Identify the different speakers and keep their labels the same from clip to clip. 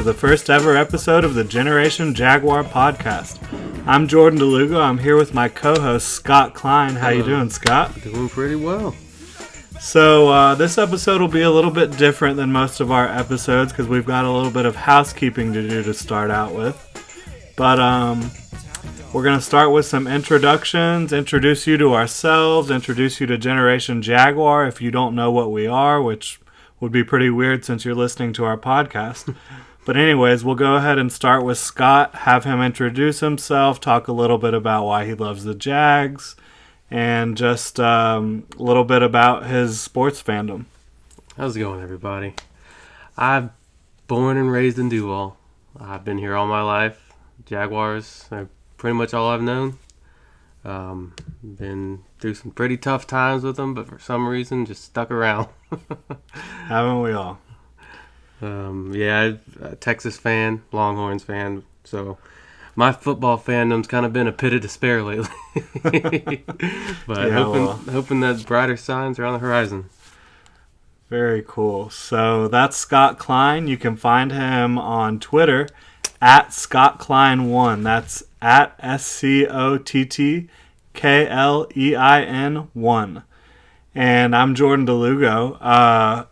Speaker 1: the first ever episode of the Generation Jaguar Podcast. I'm Jordan DeLugo. I'm here with my co-host, Scott Klein. How you doing, Scott?
Speaker 2: Doing pretty well.
Speaker 1: So this episode will be a little bit different than most of our episodes because we've got a little bit of housekeeping to do to start out with. But we're going to start with some introductions, introduce you to ourselves, introduce you to Generation Jaguar if you don't know what we are, which would be pretty weird since you're listening to our podcast. But anyways, we'll go ahead and start with Scott, have him introduce himself, talk a little bit about why he loves the Jags, and just a little bit about his sports fandom.
Speaker 2: How's it going, everybody? I'm born and raised in Duval. I've been here all my life. Jaguars are pretty much all I've known. Been through some pretty tough times with them, but for some reason just stuck around.
Speaker 1: Haven't we all?
Speaker 2: A Texas fan, Longhorns fan, so my football fandom's kind of been a pit of despair lately. But hoping that brighter signs are on the horizon.
Speaker 1: Very cool. So that's Scott Klein. You can find him on Twitter at ScottKlein1. That's at SCOTTKLEIN1. And I'm Jordan DeLugo.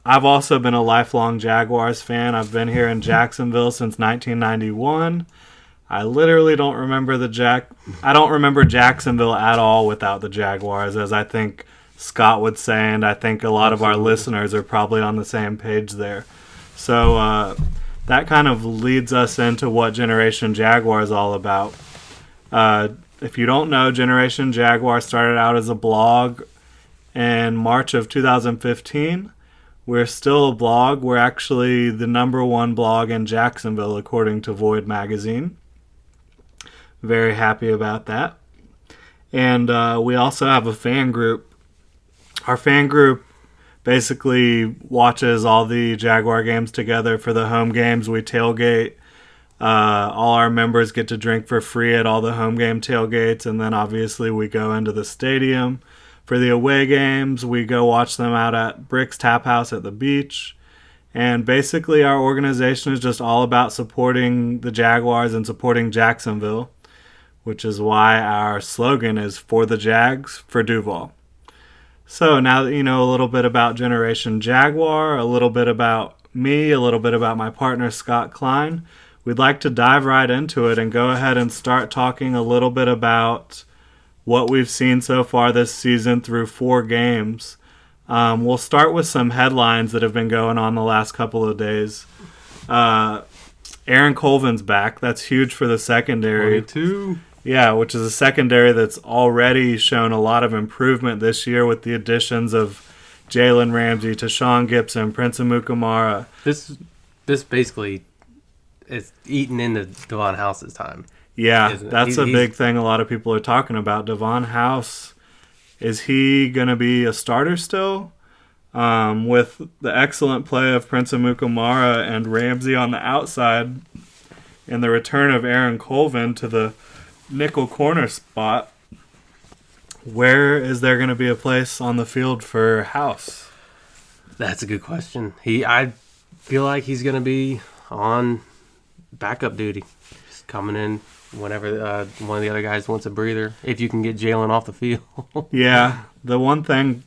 Speaker 1: I've also been a lifelong Jaguars fan. I've been here in Jacksonville since 1991. I literally don't remember I don't remember Jacksonville at all without the Jaguars, as I think Scott would say, and I think a lot of our listeners are probably on the same page there. So that kind of leads us into what Generation Jaguar is all about. If you don't know, Generation Jaguar started out as a blog in March of 2015. We're still a blog. We're actually the #1 blog in Jacksonville, according to Void magazine. Very happy about that. And we also have a fan group. Our fan group basically watches all the Jaguar games together. For the home games, we tailgate. All our members get to drink for free at all the home game tailgates, and then obviously we go into the stadium. For the away games, we go watch them out at Brick's Tap House at the beach. And basically our organization is just all about supporting the Jaguars and supporting Jacksonville, which is why our slogan is "For the Jags, for Duval." So now that you know a little bit about Generation Jaguar, a little bit about me, a little bit about my partner Scott Klein, we'd like to dive right into it and go ahead and start talking a little bit about what we've seen so far this season through 4 games. We'll start with some headlines that have been going on the last couple of days. Aaron Colvin's back. That's huge for the secondary.
Speaker 2: 22.
Speaker 1: Yeah, which is a secondary that's already shown a lot of improvement this year with the additions of Jalen Ramsey, Tashawn Gibson, Prince Amukamara.
Speaker 2: This basically is eating into Devon House's time.
Speaker 1: Yeah, that's a big thing a lot of people are talking about. Devon House, is he going to be a starter still? With the excellent play of Prince Amukamara and Ramsey on the outside and the return of Aaron Colvin to the nickel corner spot, where is there going to be a place on the field for House?
Speaker 2: That's a good question. I feel like he's going to be on backup duty, just coming in whenever one of the other guys wants a breather, if you can get Jalen off the field.
Speaker 1: Yeah, the one thing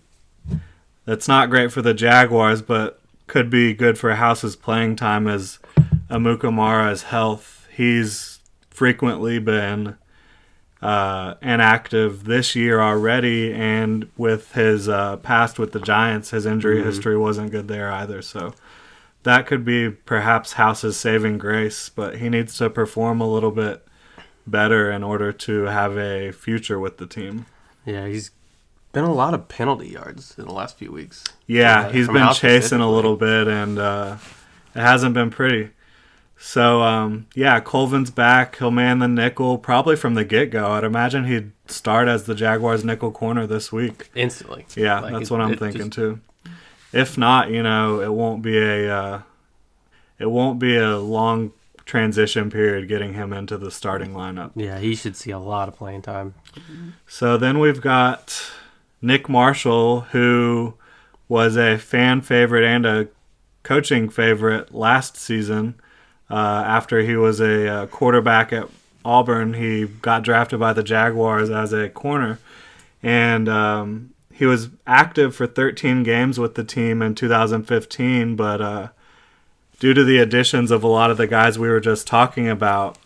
Speaker 1: that's not great for the Jaguars but could be good for House's playing time is Amukamara's health. He's frequently been inactive this year already, and with his past with the Giants, his injury history wasn't good there either, so that could be perhaps House's saving grace, but he needs to perform a little bit better in order to have a future with the team.
Speaker 2: Yeah, he's been a lot of penalty yards in the last few weeks.
Speaker 1: Yeah, he's been chasing a little bit, and it hasn't been pretty. So, Colvin's back. He'll man the nickel probably from the get-go. I'd imagine he'd start as the Jaguars' nickel corner this week.
Speaker 2: Instantly.
Speaker 1: Yeah, that's what I'm thinking too. If not, it won't be a long transition period getting him into the starting lineup.
Speaker 2: Yeah, he should see a lot of playing time.
Speaker 1: So then we've got Nick Marshall, who was a fan favorite and a coaching favorite last season. After he was a quarterback at Auburn, he got drafted by the Jaguars as a corner. And he was active for 13 games with the team in 2015, but due to the additions of a lot of the guys we were just talking about,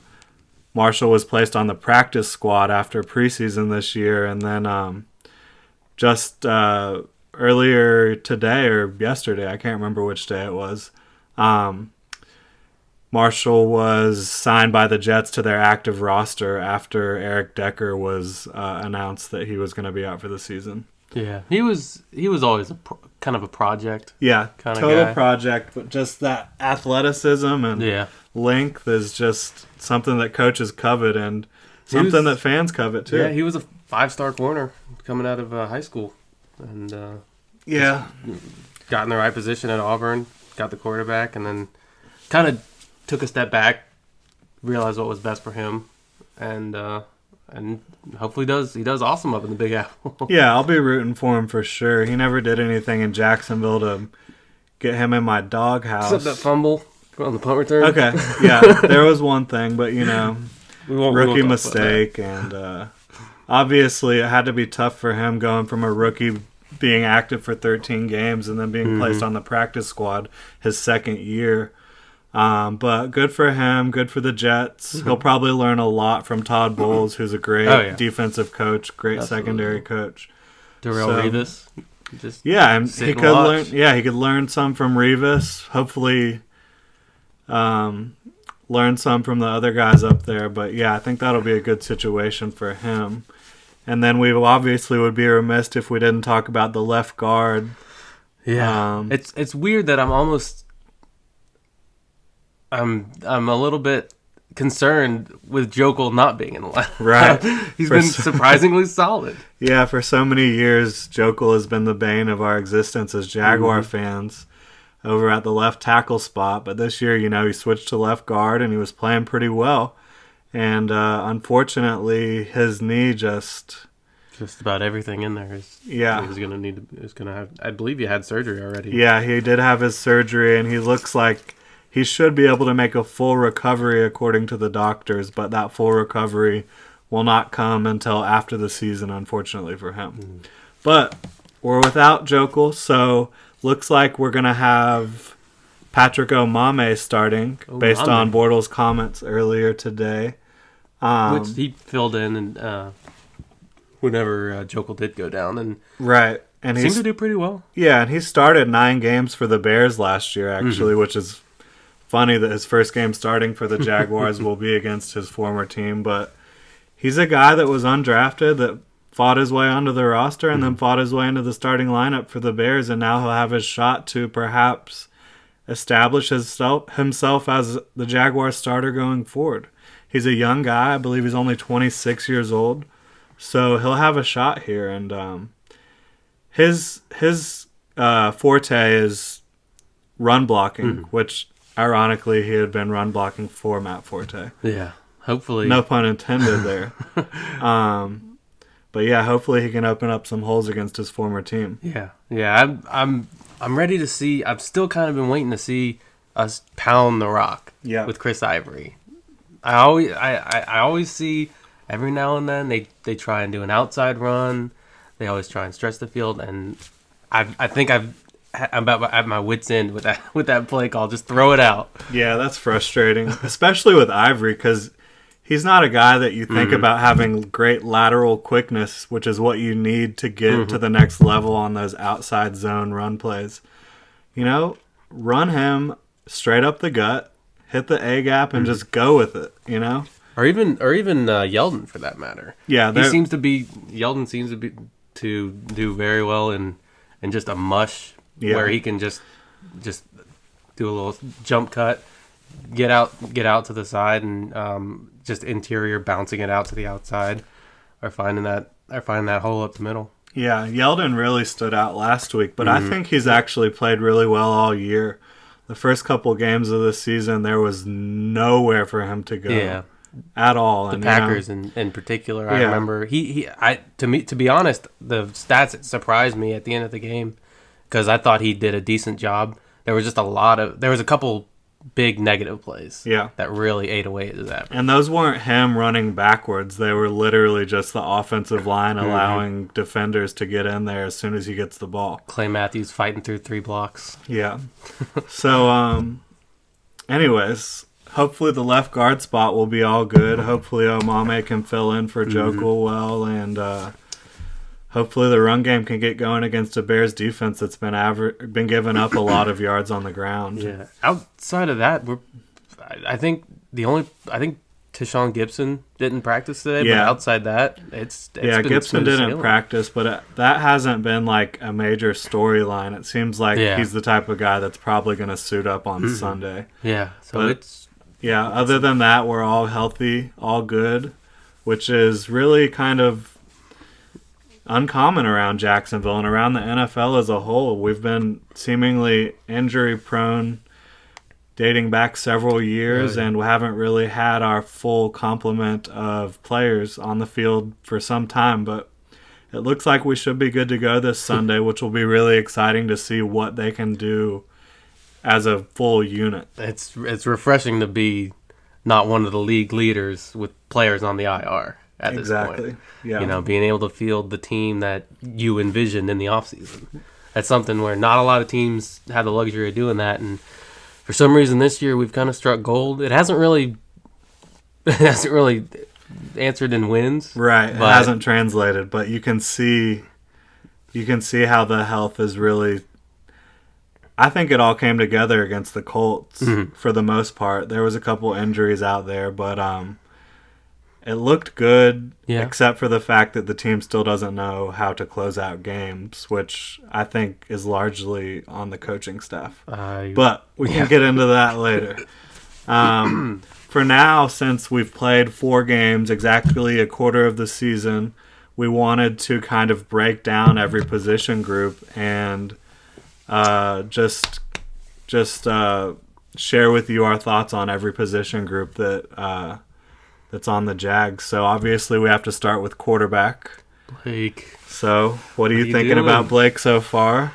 Speaker 1: Marshall was placed on the practice squad after preseason this year. And then just earlier today or yesterday, I can't remember which day it was, Marshall was signed by the Jets to their active roster after Eric Decker was announced that he was going to be out for the season.
Speaker 2: Yeah, he was always kind of a project.
Speaker 1: Yeah,
Speaker 2: kind
Speaker 1: total
Speaker 2: of guy.
Speaker 1: Project, but just that athleticism and length is just something that coaches covet and something that fans covet too.
Speaker 2: Yeah, he was a 5-star corner coming out of high school, and got in the right position at Auburn, got the quarterback, and then kind of took a step back, realized what was best for him, and hopefully he does awesome up in the Big Apple.
Speaker 1: Yeah, I'll be rooting for him for sure. He never did anything in Jacksonville to get him in my doghouse.
Speaker 2: Except that fumble on the punt return.
Speaker 1: Okay, yeah, there was one thing, but rookie mistake, and obviously it had to be tough for him going from a rookie being active for 13 games and then being placed on the practice squad his second year. But good for him, good for the Jets. He'll probably learn a lot from Todd Bowles, who's a great defensive coach, great secondary coach.
Speaker 2: Darrell Revis.
Speaker 1: He could learn. Yeah, he could learn some from Revis. Hopefully, learn some from the other guys up there. But yeah, I think that'll be a good situation for him. And then we obviously would be remiss if we didn't talk about the left guard.
Speaker 2: Yeah, it's weird that I'm a little bit concerned with Jokel not being in the lineup.
Speaker 1: Right.
Speaker 2: He's been surprisingly solid.
Speaker 1: Yeah, for so many years, Jokel has been the bane of our existence as Jaguar fans over at the left tackle spot. But this year, he switched to left guard and he was playing pretty well. And unfortunately, his knee just
Speaker 2: about everything in there is.
Speaker 1: Yeah.
Speaker 2: He's gonna have. I believe he had surgery already.
Speaker 1: Yeah, he did have his surgery, and he looks like he should be able to make a full recovery according to the doctors, but that full recovery will not come until after the season, unfortunately for him. But we're without Jokel, so looks like we're going to have Patrick Omame starting based on Bortles' comments earlier today.
Speaker 2: Which he filled in and whenever Jokel did go down. And
Speaker 1: right. And
Speaker 2: seemed to do pretty well.
Speaker 1: Yeah, and he started 9 games for the Bears last year, actually, which is funny that his first game starting for the Jaguars will be against his former team. But he's a guy that was undrafted that fought his way onto the roster and then fought his way into the starting lineup for the Bears, and now he'll have his shot to perhaps establish himself as the Jaguars starter going forward. He's a young guy. I believe he's only 26 years old. So he'll have a shot here. And his forte is run blocking, which ironically he had been run blocking for Matt Forte.
Speaker 2: Yeah, hopefully.
Speaker 1: No pun intended there. But yeah, hopefully he can open up some holes against his former team.
Speaker 2: Yeah. I'm ready to see. I've still kind of been waiting to see us pound the rock with Chris Ivory. I always see every now and then they try and do an outside run. They always try and stretch the field, and I think I'm about at my wit's end with that play call. Just throw it out. Yeah,
Speaker 1: that's frustrating, especially with Ivory, because he's not a guy that you think about having great lateral quickness, which is what you need to get to the next level on those outside zone run plays. Run him straight up the gut, hit the A gap, and just go with it.
Speaker 2: Or even Yeldon for that matter.
Speaker 1: Yeah,
Speaker 2: Yeldon seems to do very well in just a mush. Yeah. Where he can just do a little jump cut, get out to the side, and just interior bouncing it out to the outside, or finding that hole up the middle.
Speaker 1: Yeah, Yeldon really stood out last week, but I think he's actually played really well all year. The first couple games of the season, there was nowhere for him to go at all.
Speaker 2: The Packers in particular, I remember to be honest, the stats that surprised me at the end of the game, because I thought he did a decent job. There was a couple big negative plays.
Speaker 1: Yeah.
Speaker 2: That really ate away at his average.
Speaker 1: And those weren't him running backwards. They were literally just the offensive line allowing defenders to get in there as soon as he gets the ball.
Speaker 2: Clay Matthews fighting through 3 blocks.
Speaker 1: Yeah. So, anyways, hopefully the left guard spot will be all good. Hopefully Omame can fill in for Joe well, and hopefully the run game can get going against a Bears defense that's been giving up a lot of yards on the ground.
Speaker 2: Yeah. Outside of that, I think Tyshawn Gibson didn't practice today, but outside that, it's been
Speaker 1: Gibson didn't
Speaker 2: sailing.
Speaker 1: practice, but that hasn't been like a major storyline. It seems like he's the type of guy that's probably going to suit up on Sunday.
Speaker 2: Yeah, so
Speaker 1: other than that, we're all healthy, all good, which is really kind of uncommon around Jacksonville and around the NFL as a whole. We've been seemingly injury prone dating back several years, and we haven't really had our full complement of players on the field for some time, but it looks like we should be good to go this Sunday, which will be really exciting to see what they can do as a full unit.
Speaker 2: It's refreshing to be not one of the league leaders with players on the IR at this point.
Speaker 1: Yeah.
Speaker 2: Being able to field the team that you envisioned in the offseason. That's something where not a lot of teams have the luxury of doing that, and for some reason this year we've kind of struck gold. It hasn't really answered in wins.
Speaker 1: Right. It hasn't translated, but you can see how the health is really, I think it all came together against the Colts for the most part. There was a couple injuries out there, but it looked good, except for the fact that the team still doesn't know how to close out games, which I think is largely on the coaching staff. But we can get into that later. For now, since we've played 4 games, exactly a quarter of the season, we wanted to kind of break down every position group and just share with you our thoughts on every position group that's on the Jags. So obviously we have to start with quarterback.
Speaker 2: Blake.
Speaker 1: So what are you thinking about Blake so far?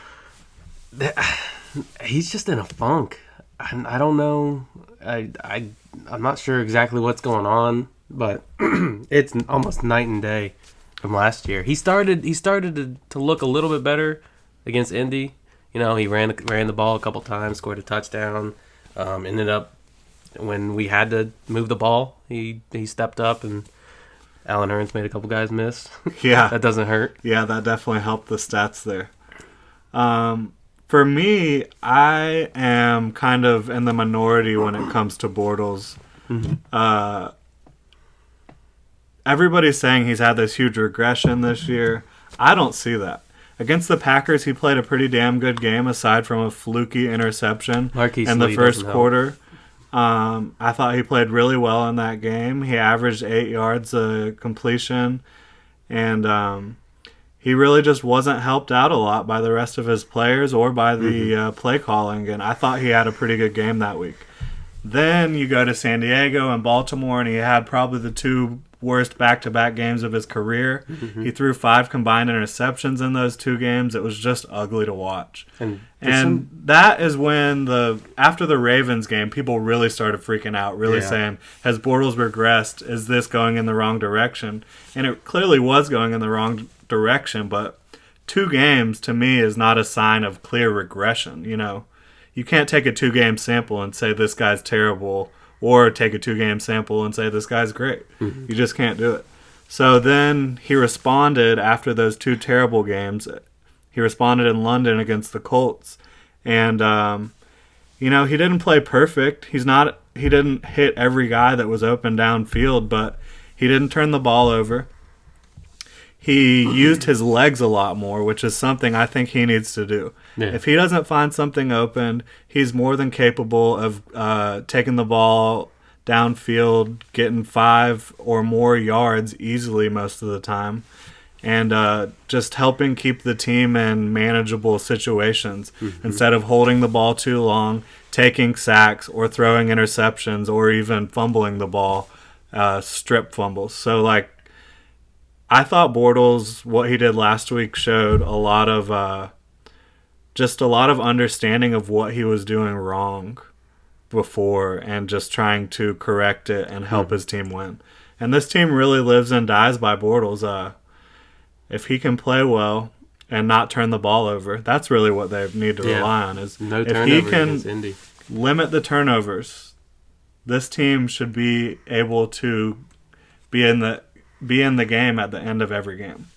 Speaker 2: He's just in a funk. I don't know. I'm not sure exactly what's going on, but it's almost night and day from last year. He started to look a little bit better against Indy. He ran the ball a couple times, scored a touchdown. Ended up when we had to move the ball, he stepped up, and Allen Hurns made a couple guys miss.
Speaker 1: Yeah,
Speaker 2: that doesn't hurt.
Speaker 1: Yeah, that definitely helped the stats there. For me, I am kind of in the minority when it comes to Bortles. Everybody's saying he's had this huge regression this year. I don't see that. Against the Packers, he played a pretty damn good game, aside from a fluky interception in the first quarter. I thought he played really well in that game. He averaged 8 yards a completion, and he really just wasn't helped out a lot by the rest of his players or by the play calling, and I thought he had a pretty good game that week. Then you go to San Diego and Baltimore, and he had probably the 2 worst back-to-back games of his career. He threw 5 combined interceptions in those 2 games. It was just ugly to watch. And that is when after the Ravens game, people really started freaking out, really saying, has Bortles regressed? Is this going in the wrong direction? And it clearly was going in the wrong direction, but 2 games to me is not a sign of clear regression. You can't take a 2-game sample and say this guy's terrible, or take a 2-game sample and say this guy's great. You just can't do it. So then he responded after those 2 terrible games. He responded in London against the Colts. And, he didn't play perfect. He didn't hit every guy that was open downfield, but he didn't turn the ball over. He used his legs a lot more, which is something I think he needs to do. Yeah. If he doesn't find something open, he's more than capable of taking the ball downfield, getting 5 or more yards easily most of the time, and just helping keep the team in manageable situations instead of holding the ball too long, taking sacks, or throwing interceptions, or even fumbling the ball, strip fumbles. So, I thought Bortles, what he did last week, showed a lot of understanding of what he was doing wrong. before and just trying to correct it and help his team win. And this team really lives and dies by Bortles. If he can play well and not turn the ball over, that's really what they need to rely on. Is
Speaker 2: no
Speaker 1: if he can
Speaker 2: Indy.
Speaker 1: Limit the turnovers, this team should be able to be in the game at the end of every game.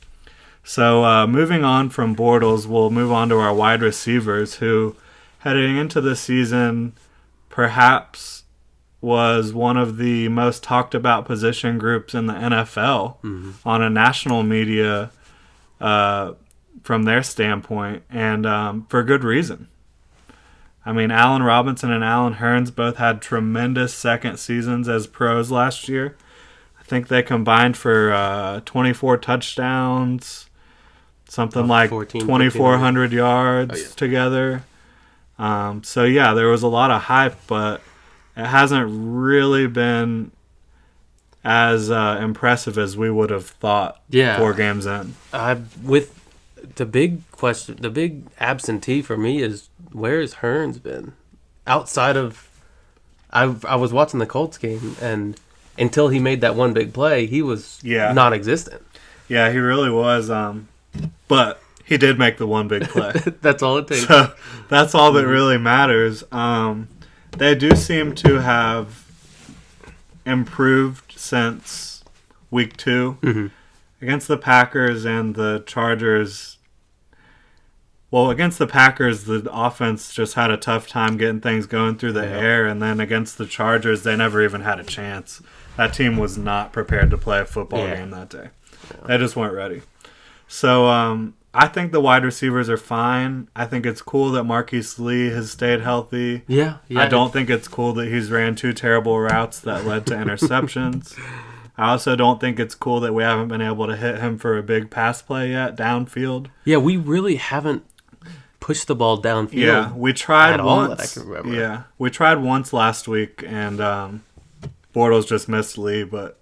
Speaker 1: So moving on from Bortles, we'll move on to our wide receivers, who heading into the season perhaps was one of the most talked about position groups in the NFL on a national media from their standpoint, and for good reason. I mean, Allen Robinson and Allen Hurns both had tremendous second seasons as pros last year. I think they combined for 24 touchdowns, something like 2,400 yards together. So, yeah, there was a lot of hype, but it hasn't really been as impressive as we would have thought 4 games in.
Speaker 2: With the big question, the big absentee for me is, where has Hurns been? Outside of, I was watching the Colts game, and until he made that one big play, he was non-existent. Yeah,
Speaker 1: he really was. But he did make the one big play.
Speaker 2: That's all it takes.
Speaker 1: So that's all that really matters. They do seem to have improved since week 2 against the Packers and the Chargers. Well, against the Packers, the offense just had a tough time getting things going through the air, and then against the Chargers, they never even had a chance. That team was not prepared to play a football game that day. They just weren't ready. So I think the wide receivers are fine. I think it's cool that Marquise Lee has stayed healthy.
Speaker 2: Yeah.
Speaker 1: I don't think it's cool that he's ran 2 terrible routes that led to interceptions. I also don't think it's cool that we haven't been able to hit him for a big pass play yet downfield.
Speaker 2: Yeah, we really haven't pushed the ball downfield.
Speaker 1: Yeah, we tried
Speaker 2: at
Speaker 1: once.
Speaker 2: All that I can remember.
Speaker 1: Yeah, we tried once last week, and Bortles just missed Lee, but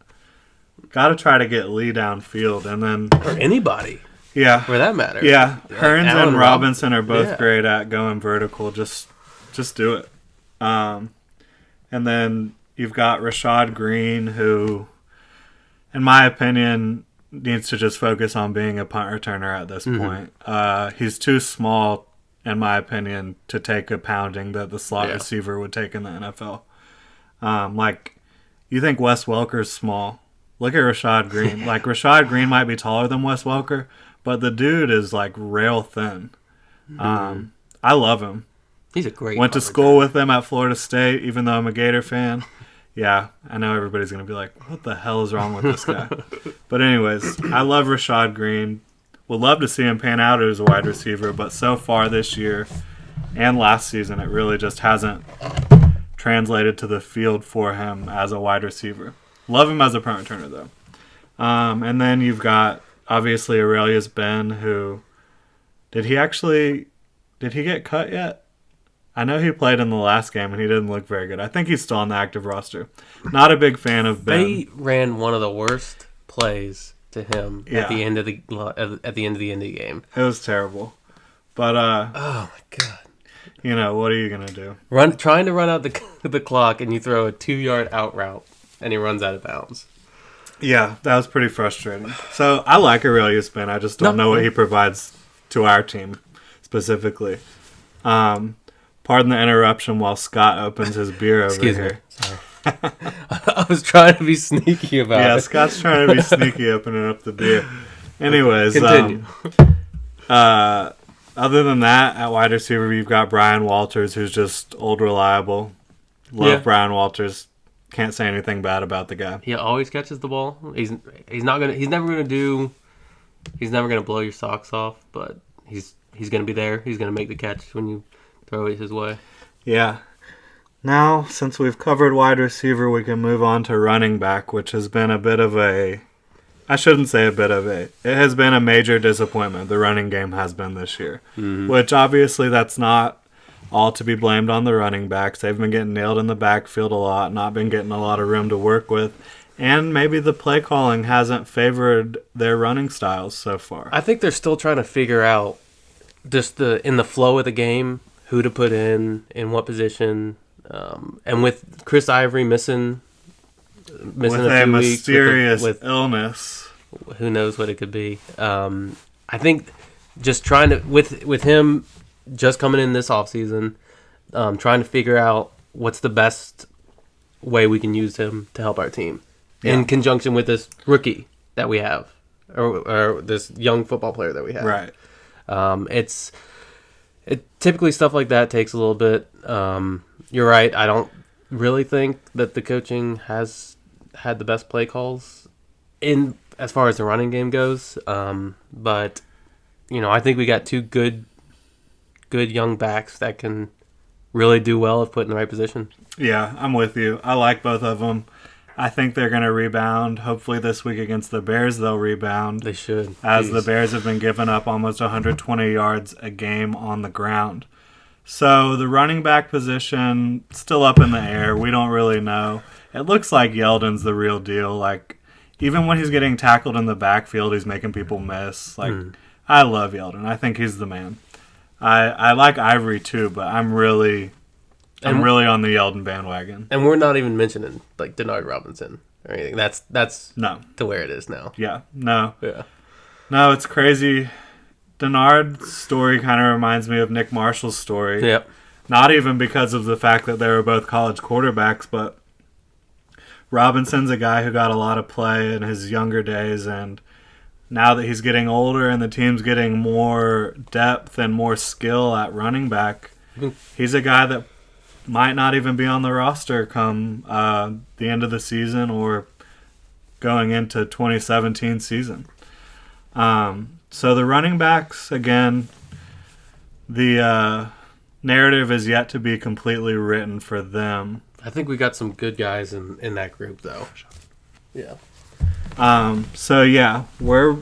Speaker 1: got to try to get Lee downfield, and then
Speaker 2: or anybody.
Speaker 1: Yeah,
Speaker 2: for that matter.
Speaker 1: Yeah, Hurns and Robinson are both great at going vertical. Just do it. And then you've got Rashad Green, who, in my opinion, needs to just focus on being a punt returner at this point. He's too small, in my opinion, to take a pounding that the slot receiver would take in the NFL. You think Wes Welker's small. Look at Rashad Green. Rashad Green might be taller than Wes Welker, but the dude is, rail thin. I love him.
Speaker 2: He's a great
Speaker 1: Went to school with him at Florida State, even though I'm a Gator fan. Yeah, I know everybody's going to be like, what the hell is wrong with this guy? But anyways, I love Rashad Green. Would love to see him pan out as a wide receiver, but so far this year and last season, it really just hasn't translated to the field for him as a wide receiver. Love him as a punt returner, though. And then you've got, obviously, Aurelius Ben, who... Did he get cut yet? I know he played in the last game, and he didn't look very good. I think he's still on the active roster. Not a big fan of Ben.
Speaker 2: They ran one of the worst plays to him at the end of the Indy game.
Speaker 1: It was terrible. But
Speaker 2: oh my god.
Speaker 1: What are you gonna do?
Speaker 2: Trying to run out the clock, and you throw a 2-yard out route, and he runs out of bounds.
Speaker 1: Yeah, that was pretty frustrating. So I like Aurelius Ben. I just don't know what he provides to our team specifically. Pardon the interruption while Scott opens his beer over here.
Speaker 2: Sorry. I was trying to be sneaky about it.
Speaker 1: Yeah, Scott's trying to be sneaky opening up the beer. Anyways,
Speaker 2: continue.
Speaker 1: Other than that, at wide receiver, you've got Brian Walters, who's just old reliable. Love Brian Walters. Can't say anything bad about the guy.
Speaker 2: He always catches the ball. He's never gonna blow your socks off, but he's gonna be there. He's gonna make the catch when you throw it his way.
Speaker 1: Yeah. Now, since we've covered wide receiver, we can move on to running back, which has been it has been a major disappointment. The running game has been this year, which obviously that's not all to be blamed on the running backs. They've been getting nailed in the backfield a lot, not been getting a lot of room to work with, and maybe the play calling hasn't favored their running styles so far.
Speaker 2: I think they're still trying to figure out just in the flow of the game, who to put in what position. And with Chris Ivory missing
Speaker 1: with
Speaker 2: a few
Speaker 1: mysterious
Speaker 2: weeks with
Speaker 1: illness,
Speaker 2: who knows what it could be. I think just trying to with him just coming in this offseason, trying to figure out what's the best way we can use him to help our team in conjunction with this rookie that we have, or this young football player that we have.
Speaker 1: Right.
Speaker 2: It typically stuff like that takes a little bit. You're right. I don't really think that the coaching has had the best play calls in as far as the running game goes. But I think we got two good young backs that can really do well if put in the right position.
Speaker 1: Yeah, I'm with you. I like both of them. I think they're going to rebound. Hopefully this week against the Bears, they'll rebound.
Speaker 2: They should.
Speaker 1: As the Bears have been giving up almost 120 yards a game on the ground. So the running back position, still up in the air. We don't really know. It looks like Yeldon's the real deal. Like, even when he's getting tackled in the backfield, he's making people miss. Like, I love Yeldon. I think he's the man. I like Ivory too, but I'm really on the Yeldon bandwagon.
Speaker 2: And we're not even mentioning like Denard Robinson or anything. That's
Speaker 1: no
Speaker 2: to where it is now.
Speaker 1: Yeah. No.
Speaker 2: Yeah.
Speaker 1: No, it's crazy. Denard's story kind of reminds me of Nick Marshall's story.
Speaker 2: Yep.
Speaker 1: Not even because of the fact that they were both college quarterbacks, but Robinson's a guy who got a lot of play in his younger days, and now that he's getting older and the team's getting more depth and more skill at running back, he's a guy that might not even be on the roster come the end of the season or going into 2017 season. So the running backs, again, the narrative is yet to be completely written for them.
Speaker 2: I think we got some good guys in that group, though. Yeah.
Speaker 1: So yeah, we're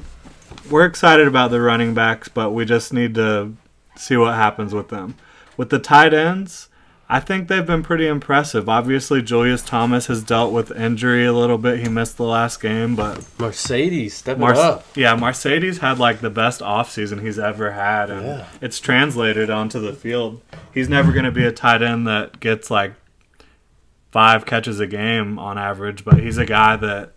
Speaker 1: excited about the running backs, but we just need to see what happens with them. With the tight ends, I think they've been pretty impressive. Obviously, Julius Thomas has dealt with injury a little bit. He missed the last game, but
Speaker 2: Mercedes stepping up.
Speaker 1: Yeah, Mercedes had like the best offseason he's ever had, and it's translated onto the field. He's never going to be a tight end that gets like 5 catches a game on average, but he's a guy that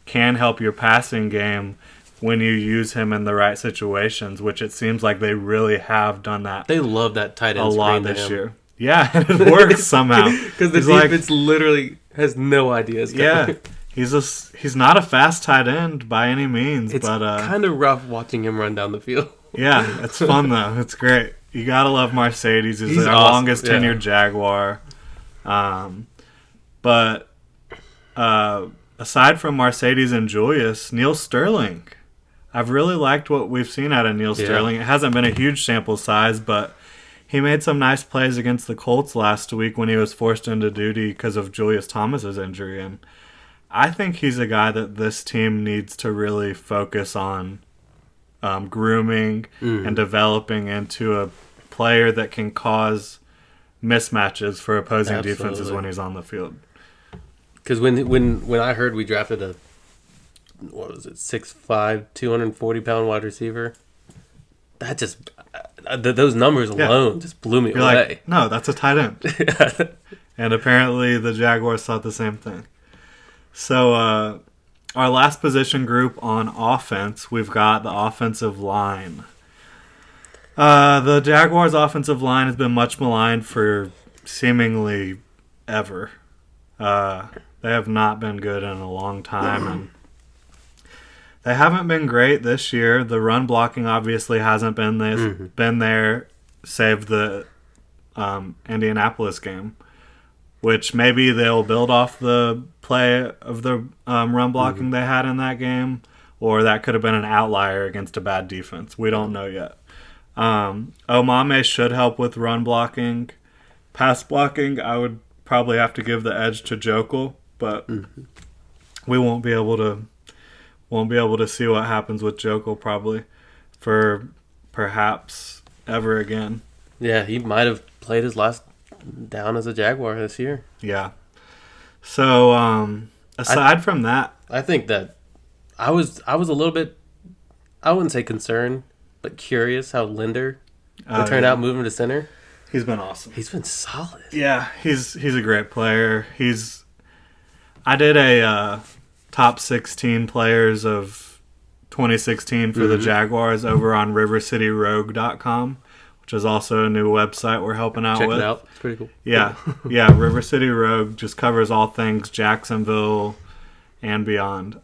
Speaker 1: can help your passing game when you use him in the right situations, which it seems like they really have done that.
Speaker 2: They love that tight end
Speaker 1: a lot this year. Yeah, and it works somehow.
Speaker 2: Because the defense literally has no ideas.
Speaker 1: Yeah, he's not a fast tight end by any means.
Speaker 2: It's
Speaker 1: but
Speaker 2: kind of rough watching him run down the field.
Speaker 1: Yeah, it's fun though. It's great. You gotta love Mercedes. He's our
Speaker 2: awesome.
Speaker 1: longest tenured Jaguar. But aside from Mercedes and Julius, Neil Sterling. I've really liked what we've seen out of Neil Sterling. It hasn't been a huge sample size, but he made some nice plays against the Colts last week when he was forced into duty because of Julius Thomas's injury. And I think he's a guy that this team needs to really focus on grooming and developing into a player that can cause mismatches for opposing defenses when he's on the field.
Speaker 2: Because when I heard we drafted a 6'5", 240-pound wide receiver, that just those numbers alone just blew me away.
Speaker 1: Like, no, that's a tight end. And apparently the Jaguars thought the same thing. So our last position group on offense, we've got the offensive line. The Jaguars' offensive line has been much maligned for seemingly ever. They have not been good in a long time, and they haven't been great this year. The run blocking obviously hasn't been there, save the Indianapolis game, which maybe they'll build off the play of the run blocking they had in that game, or that could have been an outlier against a bad defense. We don't know yet. Omame should help with run blocking. Pass blocking, I would probably have to give the edge to Jokel, but we won't be able to see what happens with Jokel probably for perhaps ever again.
Speaker 2: Yeah, he might have played his last down as a Jaguar this year.
Speaker 1: Yeah. So aside from that,
Speaker 2: I think that I was a little bit, I wouldn't say concerned, but curious how Linder would turn out moving to center.
Speaker 1: He's been awesome.
Speaker 2: He's been solid.
Speaker 1: Yeah, he's a great player. I did a top 16 players of 2016 for the Jaguars over on rivercityrogue.com, which is also a new website we're helping out with.
Speaker 2: Check it out. It's pretty cool.
Speaker 1: Yeah. Yeah, River City Rogue just covers all things Jacksonville and beyond.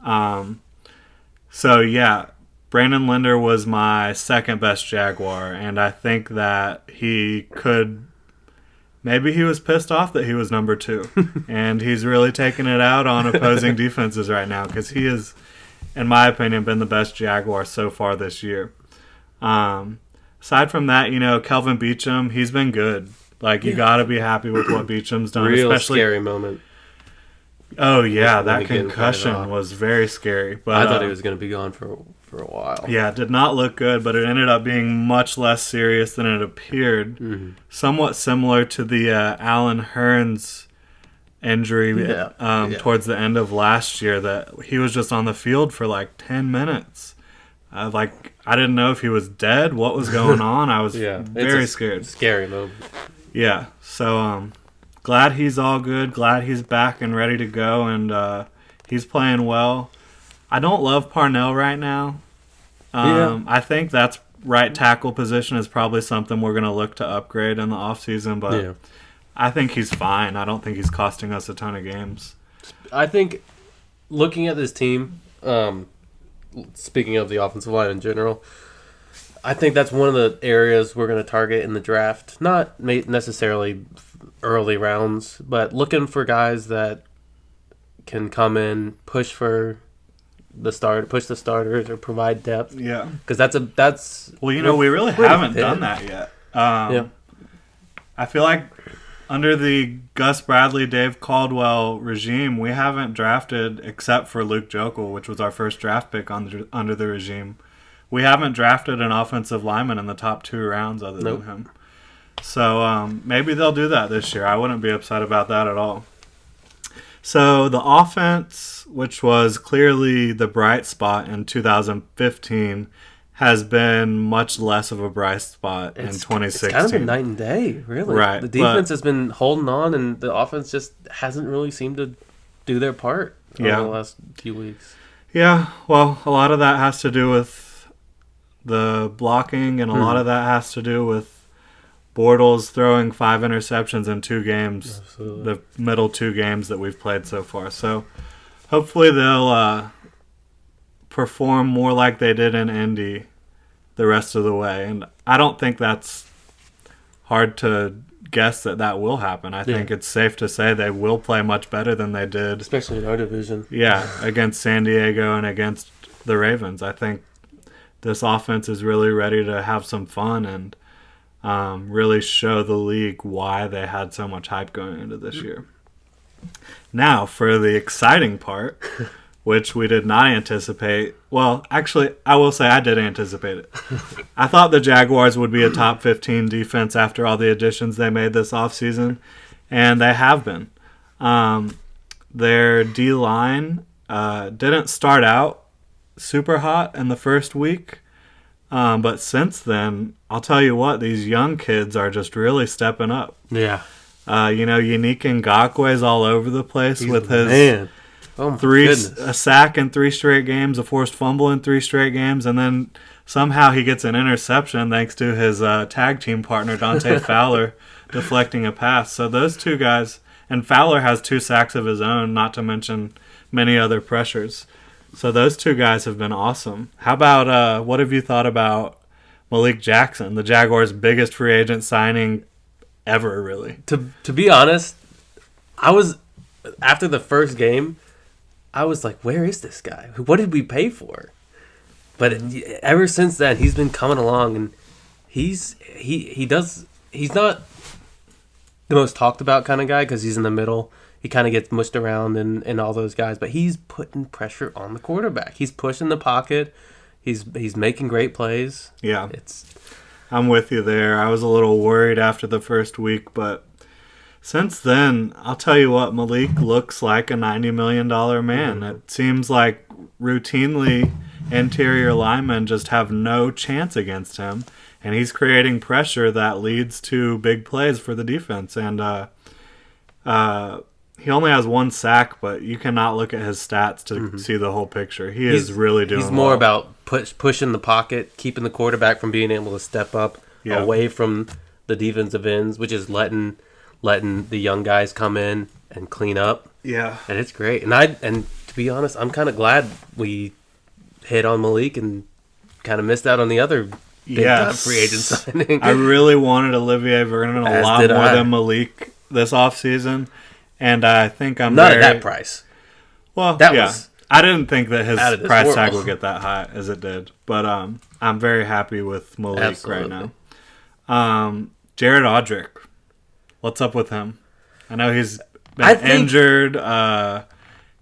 Speaker 1: So, yeah, Brandon Linder was my second best Jaguar, and I think that maybe he was pissed off that he was number 2, and he's really taking it out on opposing defenses right now because he has, in my opinion, been the best Jaguar so far this year. Aside from that, Kelvin Beachum, he's been good. Like, you got to be happy with what Beacham's done.
Speaker 2: Real scary moment.
Speaker 1: Oh, yeah, that concussion was very scary. But
Speaker 2: I thought he was going to be gone for a while.
Speaker 1: Yeah, it did not look good, but it ended up being much less serious than it appeared. Mm-hmm. Somewhat similar to the Alan Hearns injury towards the end of last year, that he was just on the field for like 10 minutes. I didn't know if he was dead, what was going on. I was very scared.
Speaker 2: Scary moment.
Speaker 1: Yeah, so glad he's all good, glad he's back and ready to go, and he's playing well. I don't love Parnell right now. I think that's right tackle position is probably something we're going to look to upgrade in the offseason, but I think he's fine. I don't think he's costing us a ton of games.
Speaker 2: I think looking at this team, speaking of the offensive line in general, I think that's one of the areas we're going to target in the draft. Not necessarily early rounds, but looking for guys that can come in, push the starters, or provide depth.
Speaker 1: Yeah,
Speaker 2: because that's
Speaker 1: we really haven't done that yet. I feel like under the Gus Bradley, Dave Caldwell regime, we haven't drafted, except for Luke Jokel, which was our first draft pick under the regime. We haven't drafted an offensive lineman in the top 2 rounds other than him. So maybe they'll do that this year. I wouldn't be upset about that at all. So the offense, which was clearly the bright spot in 2015, has been much less of a bright spot in 2016.
Speaker 2: It's kind of a night and day, really.
Speaker 1: Right.
Speaker 2: The defense has been holding on, and the offense just hasn't really seemed to do their part over the last few weeks.
Speaker 1: Yeah, well, a lot of that has to do with the blocking, and a lot of that has to do with Bortles throwing 5 interceptions in 2 games, the middle 2 games that we've played so far. So hopefully they'll perform more like they did in Indy the rest of the way. And I don't think that's hard to guess that will happen. I think it's safe to say they will play much better than they did.
Speaker 2: Especially in our division.
Speaker 1: Yeah, against San Diego and against the Ravens. I think this offense is really ready to have some fun and really show the league why they had so much hype going into this year. Now, for the exciting part, which we did not anticipate. Well, actually, I will say I did anticipate it. I thought the Jaguars would be a top 15 defense after all the additions they made this offseason, and they have been. Their D-line didn't start out super hot in the first week, but since then, I'll tell you what, these young kids are just really stepping up.
Speaker 2: Yeah.
Speaker 1: Yannick Ngakwe's all over the place with his a sack in 3 straight games, a forced fumble in 3 straight games, and then somehow he gets an interception thanks to his tag team partner, Dante Fowler, deflecting a pass. So those 2 guys, and Fowler has 2 sacks of his own, not to mention many other pressures. So those 2 guys have been awesome. How about, what have you thought about Malik Jackson, the Jaguars' biggest free agent signing ever, really?
Speaker 2: To be honest, after the first game, I was like, where is this guy? What did we pay for? But ever since then, he's been coming along, and he's not the most talked about kind of guy because he's in the middle. He kind of gets mushed around and all those guys, but he's putting pressure on the quarterback. He's pushing the pocket. He's making great plays.
Speaker 1: Yeah, I'm with you there. I was a little worried after the first week, but since then, I'll tell you what, Malik looks like a $90 million man. It seems like routinely interior linemen just have no chance against him, and he's creating pressure that leads to big plays for the defense. And he only has 1 sack, but you cannot look at his stats to see the whole picture. He's really doing
Speaker 2: He's more
Speaker 1: well.
Speaker 2: about pushing the pocket, keeping the quarterback from being able to step up away from the defensive ends, which is letting the young guys come in and clean up.
Speaker 1: Yeah.
Speaker 2: And it's great. And to be honest, I'm kind of glad we hit on Malik and kind of missed out on the other big time free agent signing.
Speaker 1: I really wanted Olivier Vernon a lot more than Malik this offseason. And I think I'm
Speaker 2: not at that price.
Speaker 1: Well, was I didn't think that his price tag would get that high as it did. But I'm very happy with Malik right now. Jared Odrick. What's up with him? I know he's been injured.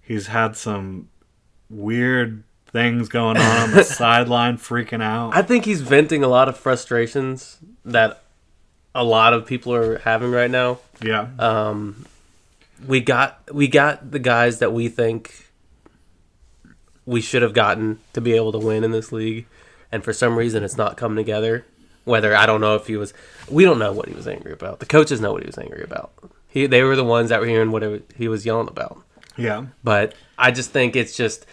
Speaker 1: He's had some weird things going on the sideline, freaking out.
Speaker 2: I think he's venting a lot of frustrations that a lot of people are having right now.
Speaker 1: Yeah.
Speaker 2: We got the guys that we think we should have gotten to be able to win in this league, and for some reason it's not coming together. Whether I don't know if we don't know what he was angry about. The coaches know what he was angry about. They were the ones that were hearing what he was yelling about.
Speaker 1: Yeah.
Speaker 2: But I just think it's just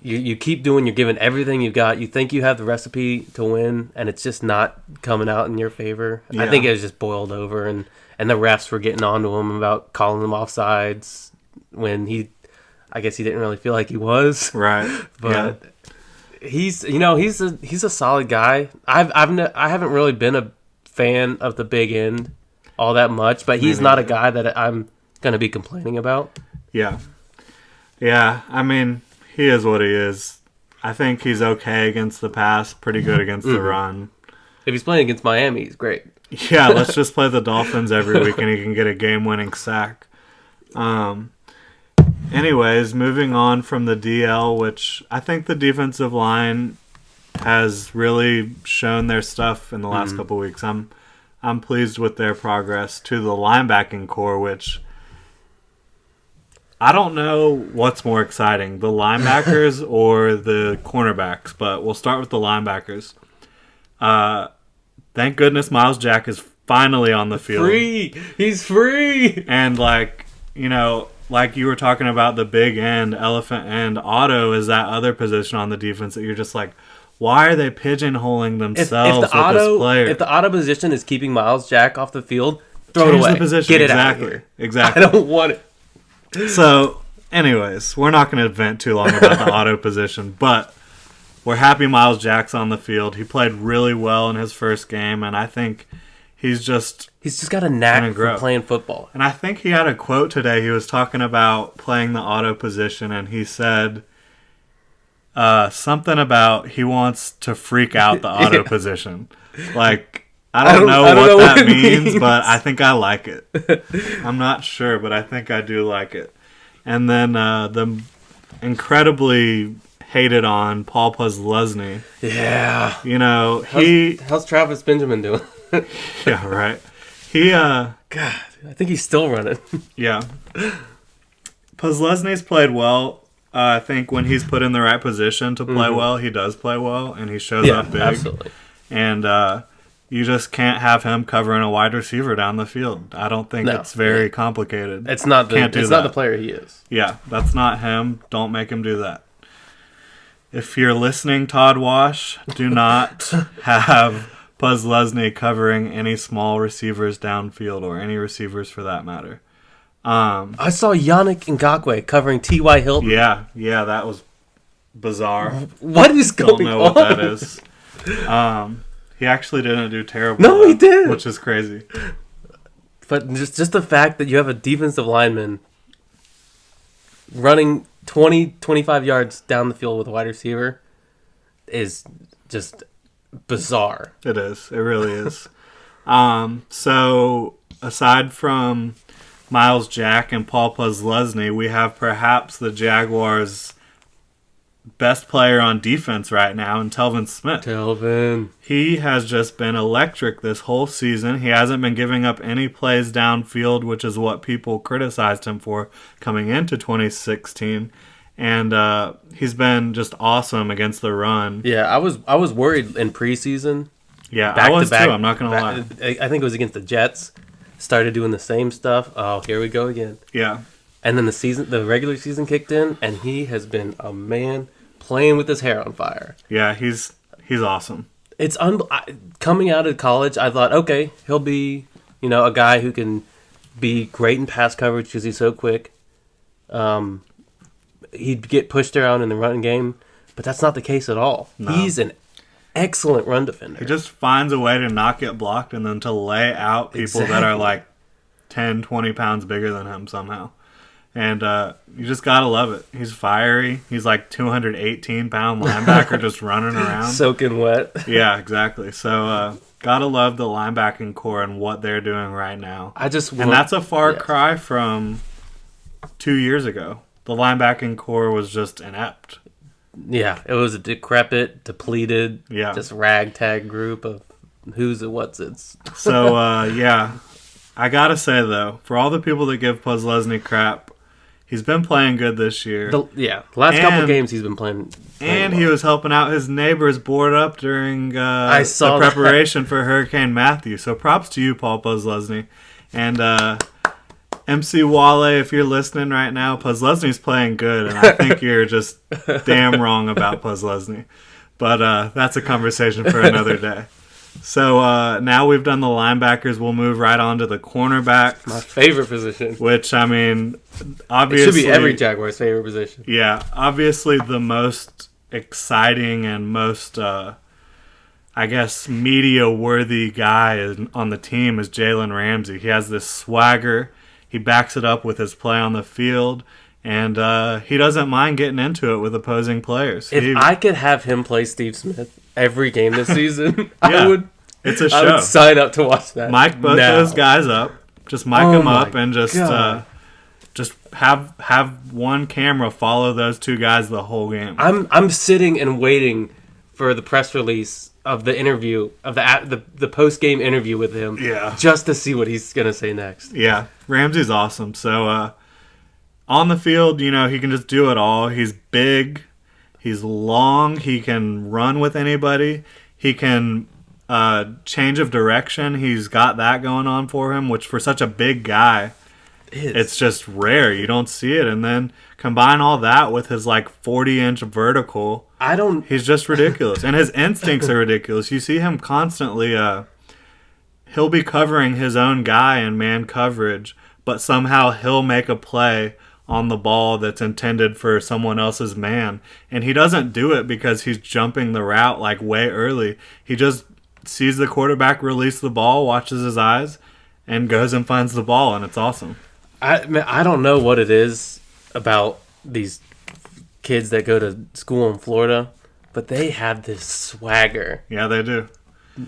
Speaker 2: you keep doing. You're giving everything you got. You think you have the recipe to win, and it's just not coming out in your favor. Yeah. I think it was just boiled over, and the refs were getting on to him about calling them offsides when I guess he didn't really feel like he was.
Speaker 1: Right.
Speaker 2: But he's a solid guy. I haven't really been a fan of the big end all that much, but he's not a guy that I'm going to be complaining about.
Speaker 1: Yeah. Yeah, I mean, he is what he is. I think he's okay against the pass, pretty good against the run.
Speaker 2: If he's playing against Miami, he's great.
Speaker 1: Yeah, let's just play the Dolphins every week and he can get a game-winning sack. Anyways, moving on from the DL, which I think the defensive line has really shown their stuff in the last couple weeks. I'm pleased with their progress, to the linebacking core, which I don't know what's more exciting, the linebackers or the cornerbacks, but we'll start with the linebackers. Thank goodness Miles Jack is finally on the field.
Speaker 2: He's free!
Speaker 1: And like you were talking about the big end, elephant end, Otto is that other position on the defense that you're just like, why are they pigeonholing themselves with this player?
Speaker 2: If the Otto position is keeping Miles Jack off the field, throw it away.
Speaker 1: The position.
Speaker 2: Get it out of here.
Speaker 1: Exactly.
Speaker 2: I don't want it.
Speaker 1: So, anyways, we're not going to vent too long about the Otto position, but we're happy Miles Jack's on the field. He played really well in his first game, and I think he's just
Speaker 2: got a knack for playing football.
Speaker 1: And I think he had a quote today. He was talking about playing the Otto position, and he said something about he wants to freak out the Otto position. Like, I don't know what that means, but I think I like it. I'm not sure, but I think I do like it. And then the incredibly hated on Paul Posluszny.
Speaker 2: Yeah.
Speaker 1: How's
Speaker 2: Travis Benjamin doing?
Speaker 1: Yeah, right. God,
Speaker 2: I think he's still running.
Speaker 1: Yeah. Posluszny's played well. I think when he's put in the right position to play well, he does play well, and he shows up big.
Speaker 2: Absolutely.
Speaker 1: And you just can't have him covering a wide receiver down the field. I don't think it's very complicated.
Speaker 2: It's not the player he is.
Speaker 1: Yeah, that's not him. Don't make him do that. If you're listening, Todd Wash, do not have Posluszny covering any small receivers downfield or any receivers for that matter.
Speaker 2: I saw Yannick Ngakoue covering T.Y. Hilton.
Speaker 1: Yeah, that was bizarre.
Speaker 2: What is going on?
Speaker 1: Don't know what that is. He actually didn't do terrible.
Speaker 2: No, he did.
Speaker 1: Which is crazy.
Speaker 2: But just the fact that you have a defensive lineman running 20, 25 yards down the field with a wide receiver is just bizarre.
Speaker 1: It is. It really is. So, aside from Miles Jack and Paul Posluszny, we have perhaps the Jaguars' best player on defense right now in Telvin Smith. He has just been electric this whole season. He hasn't been giving up any plays downfield, which is what people criticized him for coming into 2016. And he's been just awesome against the run.
Speaker 2: Yeah, I was worried in preseason
Speaker 1: Yeah, I was too. I'm not going to lie.
Speaker 2: I think it was against the Jets. Started doing the same stuff. Oh, here we go again.
Speaker 1: Yeah.
Speaker 2: And then the regular season kicked in, and he has been a man playing with his hair on fire.
Speaker 1: Yeah, he's awesome.
Speaker 2: It's coming out of college, I thought, okay, he'll be, a guy who can be great in pass coverage because he's so quick. He'd get pushed around in the running game, but that's not the case at all. No. He's an excellent run defender.
Speaker 1: He just finds a way to not get blocked and then to lay out people that are like 10, 20 pounds bigger than him somehow. And you just got to love it. He's fiery. He's like 218-pound linebacker just running around.
Speaker 2: Soaking wet.
Speaker 1: Yeah, exactly. So got to love the linebacking core and what they're doing right now. And that's a far cry from 2 years ago. The linebacking core was just inept.
Speaker 2: Yeah, it was a decrepit, depleted, just ragtag group of who's it, what's it.
Speaker 1: So, I got to say, though, for all the people that give Posluszny crap, he's been playing good this year.
Speaker 2: The last couple games he's been playing
Speaker 1: and
Speaker 2: well.
Speaker 1: He was helping out his neighbors board up during the preparation for Hurricane Matthew. So props to you, Paul Posluszny. And MC Wale, if you're listening right now, Posluszny's playing good, and I think you're just damn wrong about Posluszny. But that's a conversation for another day. So now we've done the linebackers. We'll move right on to the cornerbacks.
Speaker 2: My favorite position.
Speaker 1: Which, I mean, obviously...
Speaker 2: It should be every Jaguar's favorite position.
Speaker 1: Yeah, obviously the most exciting and most, media-worthy guy on the team is Jalen Ramsey. He has this swagger. He backs it up with his play on the field. And he doesn't mind getting into it with opposing players.
Speaker 2: If I could have him play Steve Smith every game this season, I would.
Speaker 1: It's a show.
Speaker 2: I would sign up to watch that.
Speaker 1: Mic both those guys up. Just mic them up and just have one camera follow those two guys the whole game.
Speaker 2: I'm sitting and waiting for the press release of the interview of the post game interview with him.
Speaker 1: Yeah.
Speaker 2: Just to see what he's gonna say next.
Speaker 1: Yeah, Ramsey's awesome. So. On the field, he can just do it all. He's big. He's long. He can run with anybody. He can change of direction. He's got that going on for him, which for such a big guy, it's just rare. You don't see it. And then combine all that with his 40-inch vertical. He's just ridiculous. And his instincts are ridiculous. You see him constantly. He'll be covering his own guy in man coverage, but somehow he'll make a play on the ball that's intended for someone else's man. And he doesn't do it because he's jumping the route way early. He just sees the quarterback release the ball, watches his eyes, and goes and finds the ball, and it's awesome.
Speaker 2: I don't know what it is about these kids that go to school in Florida, but they have this swagger.
Speaker 1: Yeah, they do.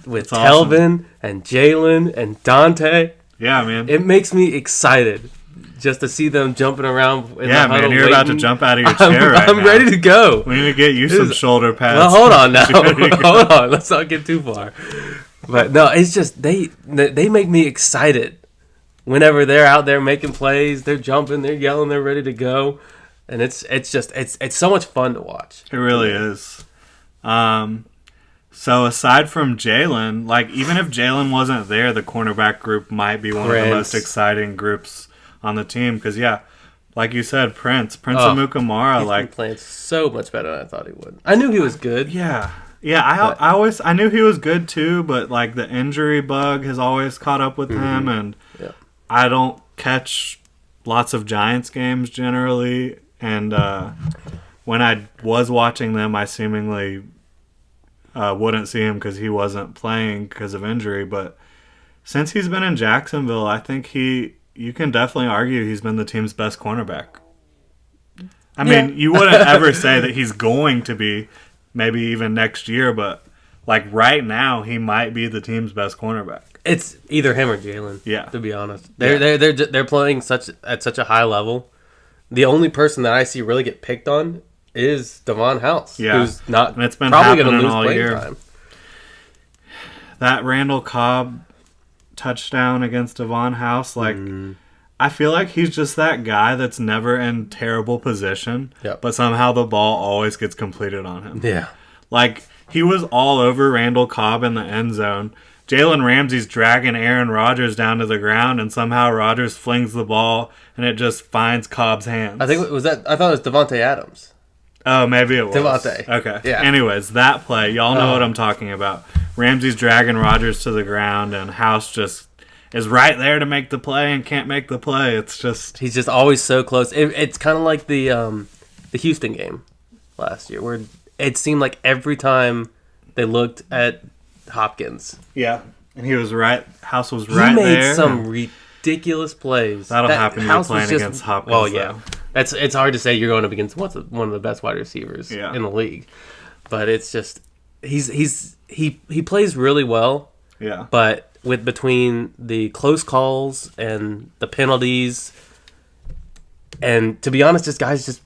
Speaker 2: With Telvin and Jalen and Dante.
Speaker 1: Yeah, man.
Speaker 2: It makes me excited. Just to see them jumping around in the huddle.
Speaker 1: Yeah, man, you're about to jump out of your chair right now.
Speaker 2: I'm ready to go.
Speaker 1: We need to get you some shoulder pads.
Speaker 2: Well, hold on now. Hold on. Let's not get too far. But no, it's just they make me excited. Whenever they're out there making plays, they're jumping, they're yelling, they're ready to go. And it's so much fun to watch.
Speaker 1: It really is. So aside from Jalen, even if Jalen wasn't there, the cornerback group might be one of the most exciting groups on the team, because like you said, Prince Amukamara,
Speaker 2: he's been playing so much better than I thought he would. I knew he was good.
Speaker 1: I knew he was good too, but the injury bug has always caught up with him, and I don't catch lots of Giants games generally, and when I was watching them, I seemingly wouldn't see him because he wasn't playing because of injury. But since he's been in Jacksonville, I think you can definitely argue he's been the team's best cornerback. I mean, you wouldn't ever say that he's going to be, maybe even next year, but right now, he might be the team's best cornerback.
Speaker 2: It's either him or Jalen.
Speaker 1: Yeah,
Speaker 2: to be honest, they're playing at such a high level. The only person that I see really get picked on is Devon House, who's not.
Speaker 1: And it's been
Speaker 2: probably going to lose
Speaker 1: all
Speaker 2: playing
Speaker 1: year.
Speaker 2: Time.
Speaker 1: That Randall Cobb touchdown against Devon House, I feel like he's just that guy that's never in terrible position, but somehow the ball always gets completed on him.
Speaker 2: Yeah.
Speaker 1: He was all over Randall Cobb in the end zone. Jalen Ramsey's dragging Aaron Rodgers down to the ground, and somehow Rodgers flings the ball, and it just finds Cobb's hands.
Speaker 2: I thought it was Devontae Adams.
Speaker 1: Oh, maybe it was.
Speaker 2: Devontae.
Speaker 1: Okay.
Speaker 2: Yeah.
Speaker 1: Anyways, that play, y'all know what I'm talking about. Ramsey's dragging Rodgers to the ground, and House just is right there to make the play and can't make the play. It's just...
Speaker 2: He's just always so close. It's kind of like the Houston game last year, where it seemed like every time they looked at Hopkins.
Speaker 1: Yeah. And he was right. House was right there.
Speaker 2: He made some ridiculous plays.
Speaker 1: That'll happen when you're playing against Hopkins.
Speaker 2: Well, yeah. It's hard to say you're going up against one of the best wide receivers in the league. But it's just... He plays really well.
Speaker 1: Yeah.
Speaker 2: But between the close calls and the penalties, and to be honest, this guy's just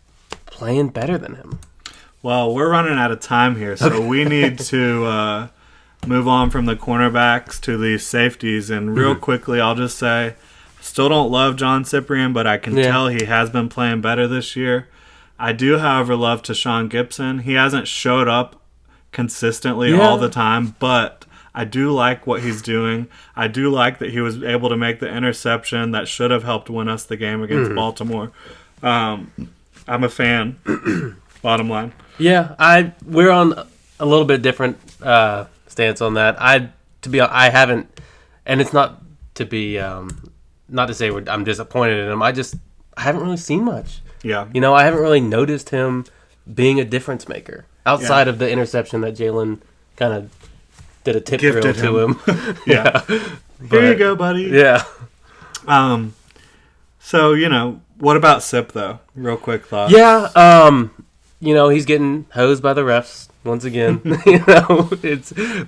Speaker 2: playing better than him.
Speaker 1: Well, we're running out of time here, so we need to move on from the cornerbacks to the safeties. And real quickly, I'll just say, still don't love John Cyprien, but I can tell he has been playing better this year. I do, however, love Tashawn Gibson. He hasn't showed up consistently all the time, but I do like what he's doing. I do like that he was able to make the interception that should have helped win us the game against Baltimore. I'm a fan. Bottom line.
Speaker 2: Yeah, we're on a little bit different stance on that. I haven't, and it's not to be not to say I'm disappointed in him. I haven't really seen much.
Speaker 1: Yeah,
Speaker 2: I haven't really noticed him being a difference maker outside of the interception that Jalen kind of did a tip drill to him.
Speaker 1: Yeah. Here you go, buddy.
Speaker 2: Yeah.
Speaker 1: So, what about Sip, though? Real quick thought.
Speaker 2: Yeah. He's getting hosed by the refs once again.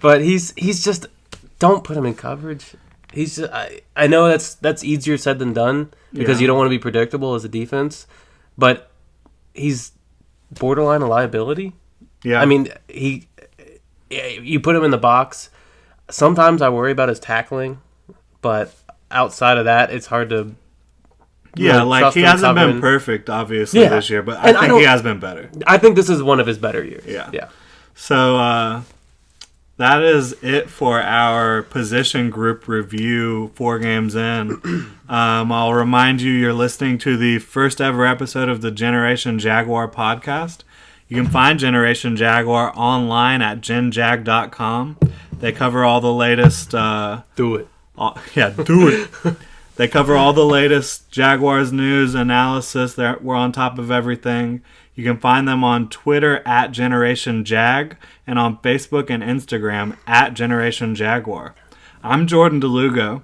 Speaker 2: But he's just, don't put him in coverage. He's just, I know that's easier said than done because you don't want to be predictable as a defense, but he's borderline a liability.
Speaker 1: Yeah.
Speaker 2: I mean, you put him in the box. Sometimes I worry about his tackling, but outside of that, it's hard to.
Speaker 1: Yeah, like he hasn't been perfect, obviously, this year, but I think he has been better.
Speaker 2: I think this is one of his better years.
Speaker 1: Yeah. So that is it for our position group review 4 games in. I'll remind you're listening to the first ever episode of the Generation Jaguar podcast. You can find Generation Jaguar online at GenJag.com. They cover all the latest...
Speaker 2: do it.
Speaker 1: Do it. They cover all the latest Jaguars news, analysis. We're on top of everything. You can find them on Twitter at Generation Jag and on Facebook and Instagram at Generation Jaguar. I'm Jordan DeLugo.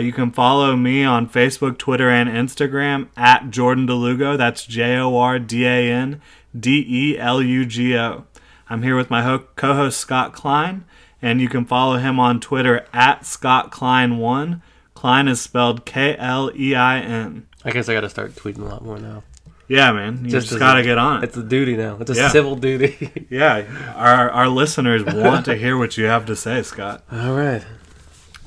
Speaker 1: You can follow me on Facebook, Twitter, and Instagram at Jordan DeLugo. That's JordanDelugo. I'm here with my co-host Scott Klein, and you can follow him on Twitter at ScottKlein1. Klein is spelled Klein.
Speaker 2: I guess I got to start tweeting a lot more now.
Speaker 1: Yeah, man. You just got to get on it.
Speaker 2: It's a duty now. It's a civil duty.
Speaker 1: Yeah. Our listeners want to hear what you have to say, Scott.
Speaker 2: All right.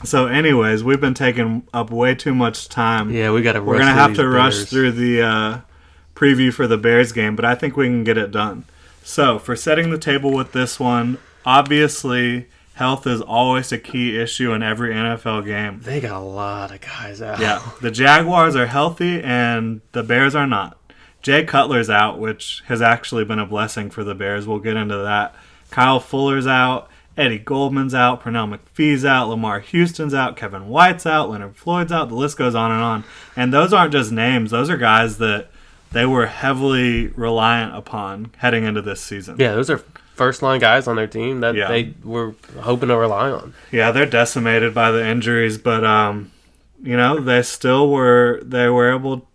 Speaker 1: So anyways, we've been taking up way too much time.
Speaker 2: Yeah, we got to rush.
Speaker 1: We're going to have to rush through the preview for the Bears game, but I think we can get it done. So, for setting the table with this one, obviously, health is always a key issue in every NFL game.
Speaker 2: They got a lot of guys out.
Speaker 1: Yeah, the Jaguars are healthy and the Bears are not. Jay Cutler's out, which has actually been a blessing for the Bears. We'll get into that. Kyle Fuller's out. Eddie Goldman's out. Pernell McPhee's out. Lamar Houston's out. Kevin White's out. Leonard Floyd's out. The list goes on and on. And those aren't just names. Those are guys that they were heavily reliant upon heading into this season.
Speaker 2: Yeah, those are first-line guys on their team that they were hoping to rely on.
Speaker 1: Yeah, they're decimated by the injuries, but they still were able,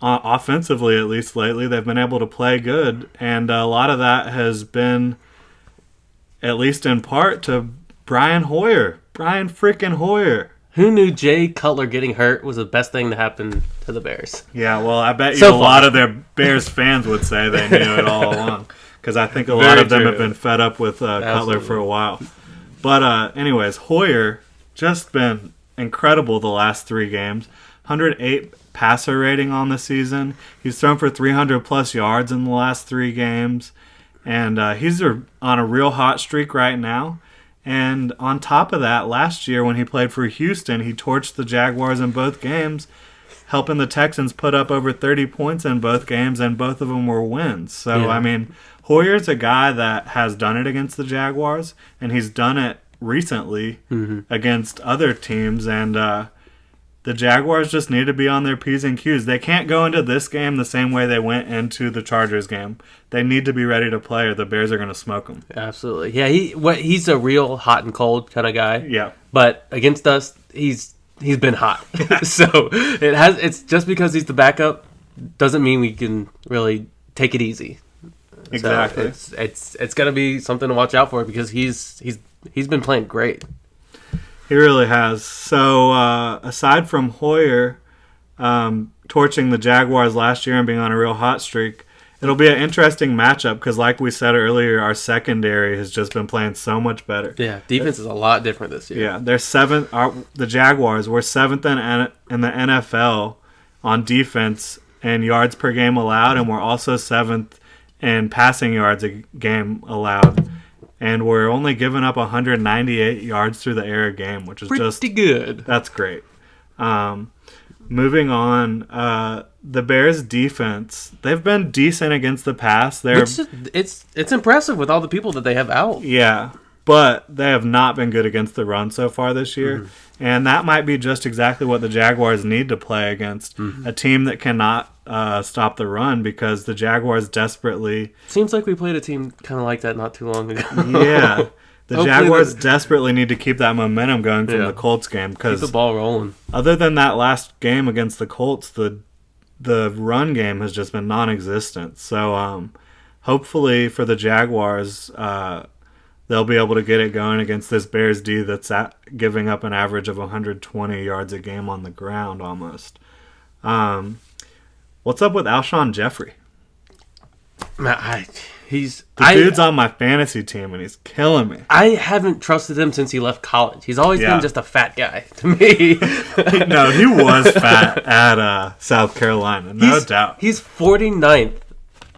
Speaker 1: offensively at least lately, they've been able to play good, and a lot of that has been, at least in part, to Brian freaking Hoyer.
Speaker 2: Who knew Jay Cutler getting hurt was the best thing to happen to the Bears?
Speaker 1: Yeah, well, I bet you a lot of their Bears fans would say they knew it all along. Because I think a lot of them have been fed up with Cutler for a while. But anyways, Hoyer just been incredible the last 3 games. 108 passer rating on the season. He's thrown for 300-plus yards in the last 3 games. And he's on a real hot streak right now. And on top of that, last year when he played for Houston, he torched the Jaguars in both games, helping the Texans put up over 30 points in both games, and both of them were wins. So,
Speaker 2: Yeah.
Speaker 1: I mean, Hoyer's a guy that has done it against the Jaguars, and he's done it recently against other teams, and the Jaguars just need to be on their P's and Q's. They can't go into this game the same way they went into the Chargers game. They need to be ready to play, or the Bears are going to smoke them.
Speaker 2: Absolutely. Yeah, he's a real hot and cold kind of guy.
Speaker 1: Yeah.
Speaker 2: But against us, he's been hot. So it's just because he's the backup doesn't mean we can really take it easy.
Speaker 1: Exactly.
Speaker 2: So it's going to be something to watch out for because he's been playing great.
Speaker 1: He really has. So, aside from Hoyer torching the Jaguars last year and being on a real hot streak, it'll be an interesting matchup because, like we said earlier, our secondary has just been playing so much better.
Speaker 2: Yeah, defense is a lot different this year.
Speaker 1: Yeah, they're seventh. The Jaguars were seventh in the NFL on defense and yards per game allowed, and we're also seventh in passing yards a game allowed. And we're only giving up 198 yards through the air a game, which is
Speaker 2: pretty good.
Speaker 1: That's great. Moving on, the Bears' defense, they've been decent against the pass.
Speaker 2: It's impressive with all the people that they have out.
Speaker 1: Yeah, but they have not been good against the run so far this year. And that might be just exactly what the Jaguars need to play against, a team that cannot stop the run, because the Jaguars desperately...
Speaker 2: Seems like we played a team kind of like that not too long ago.
Speaker 1: Yeah. The Jaguars desperately need to keep that momentum going from the Colts game, because
Speaker 2: keep the ball rolling.
Speaker 1: Other than that last game against the Colts, the run game has just been non-existent. So hopefully for the Jaguars, they'll be able to get it going against this Bears D that's giving up an average of 120 yards a game on the ground almost. What's up with Alshon Jeffrey? Dude's on my fantasy team, and he's killing me.
Speaker 2: I haven't trusted him since he left college. He's always been just a fat guy to me.
Speaker 1: No, he was fat at South Carolina, no doubt.
Speaker 2: He's 49th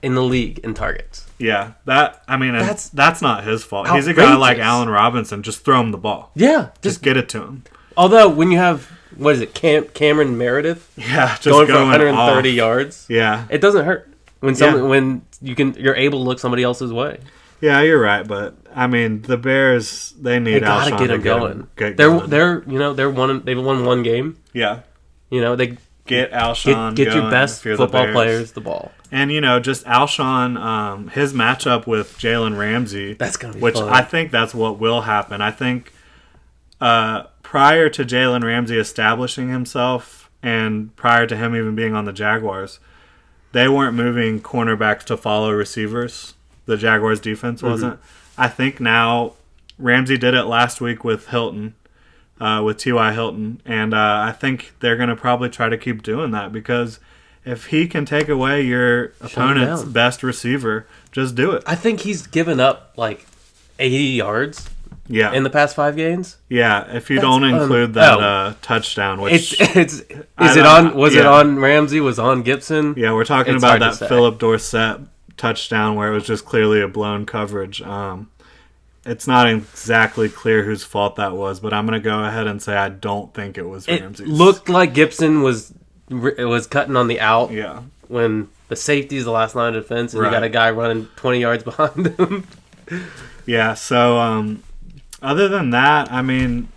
Speaker 2: in the league in targets.
Speaker 1: Yeah, that's not his fault. He's a guy like Allen Robinson. Just throw him the ball.
Speaker 2: Yeah.
Speaker 1: Just get it to him.
Speaker 2: Although, when you have, what is it, Cameron Meredith?
Speaker 1: Yeah, just
Speaker 2: going for 130 yards.
Speaker 1: Yeah.
Speaker 2: It doesn't hurt when you're able to look somebody else's way.
Speaker 1: Yeah, you're right, but I mean, the Bears, they need Alshon to get him going.
Speaker 2: They've won one game.
Speaker 1: Yeah.
Speaker 2: They
Speaker 1: get Alshon
Speaker 2: get your best football players the ball.
Speaker 1: And just Alshon, his matchup with Jalen Ramsey,
Speaker 2: that's gonna be
Speaker 1: which
Speaker 2: fun.
Speaker 1: I think that's what will happen. I think prior to Jalen Ramsey establishing himself, and prior to him even being on the Jaguars, they weren't moving cornerbacks to follow receivers. The Jaguars defense wasn't. I think now Ramsey did it last week with Hilton, with T.Y. Hilton, and I think they're going to probably try to keep doing that, because if he can take away your opponent's best receiver, just do it.
Speaker 2: I think he's given up like 80 yards in the past 5 games.
Speaker 1: Yeah, if you don't include that touchdown, which
Speaker 2: it on Ramsey? Was it on Gibson?
Speaker 1: Yeah, we're talking about that Philip Dorsett touchdown where it was just clearly a blown coverage. It's not exactly clear whose fault that was, but I'm going to go ahead and say I don't think it was Ramsey's.
Speaker 2: It looked like Gibson was cutting on the out.
Speaker 1: Yeah.
Speaker 2: When the safety is the last line of defense, and you got a guy running 20 yards behind him.
Speaker 1: Yeah. So, other than that, I mean,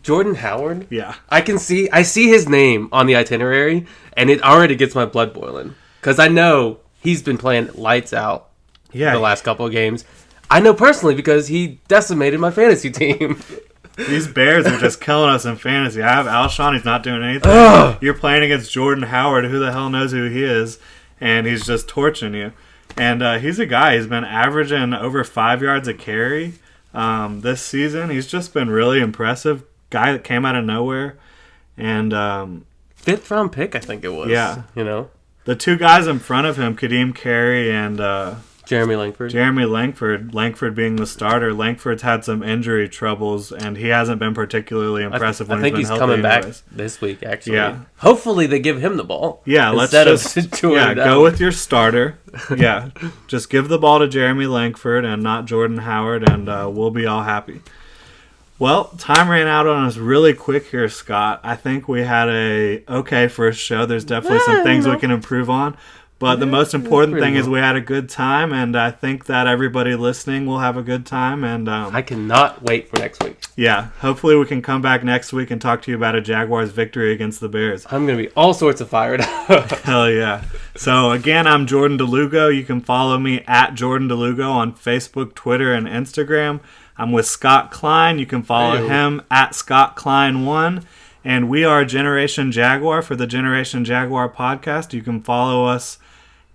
Speaker 2: Jordan Howard.
Speaker 1: Yeah.
Speaker 2: I see his name on the itinerary, and it already gets my blood boiling, because I know he's been playing lights out.
Speaker 1: Yeah.
Speaker 2: The last couple of games. I know personally because he decimated my fantasy team.
Speaker 1: These Bears are just killing us in fantasy. I have Alshon. He's not doing anything. Ugh. You're playing against Jordan Howard. Who the hell knows who he is? And he's just torching you. And he's a guy. He's been averaging over 5 yards a carry this season. He's just been really impressive. Guy that came out of nowhere. And
Speaker 2: 5th round pick, I think it was.
Speaker 1: Yeah.
Speaker 2: The
Speaker 1: 2 guys in front of him, Kadeem Carey and
Speaker 2: Jeremy Langford.
Speaker 1: Langford being the starter. Langford's had some injury troubles, and he hasn't been particularly impressive when he's been healthy. I think he's coming back
Speaker 2: this week, actually. Yeah. Hopefully they give him the ball.
Speaker 1: Yeah, go with your starter. Yeah, just give the ball to Jeremy Langford and not Jordan Howard, and we'll be all happy. Well, time ran out on us really quick here, Scott. I think we had a okay first show. There's definitely some things we can improve on. But the most important thing is we had a good time, and I think that everybody listening will have a good time. And
Speaker 2: I cannot wait for next week.
Speaker 1: Yeah, hopefully we can come back next week and talk to you about a Jaguars victory against the Bears.
Speaker 2: I'm going to be all sorts of fired up.
Speaker 1: Hell yeah. So again, I'm Jordan DeLugo. You can follow me at Jordan DeLugo on Facebook, Twitter, and Instagram. I'm with Scott Klein. You can follow him at Scott Klein1. And we are Generation Jaguar for the Generation Jaguar podcast. You can follow us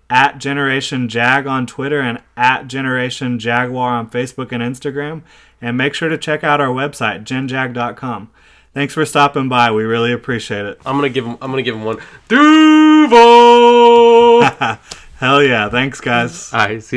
Speaker 1: at Generation Jag on Twitter and at Generation Jaguar on Facebook and Instagram. And make sure to check out our website, GenJag.com. Thanks for stopping by. We really appreciate it.
Speaker 2: I'm gonna give him one. Duval.
Speaker 1: Hell yeah! Thanks, guys.
Speaker 2: All right. See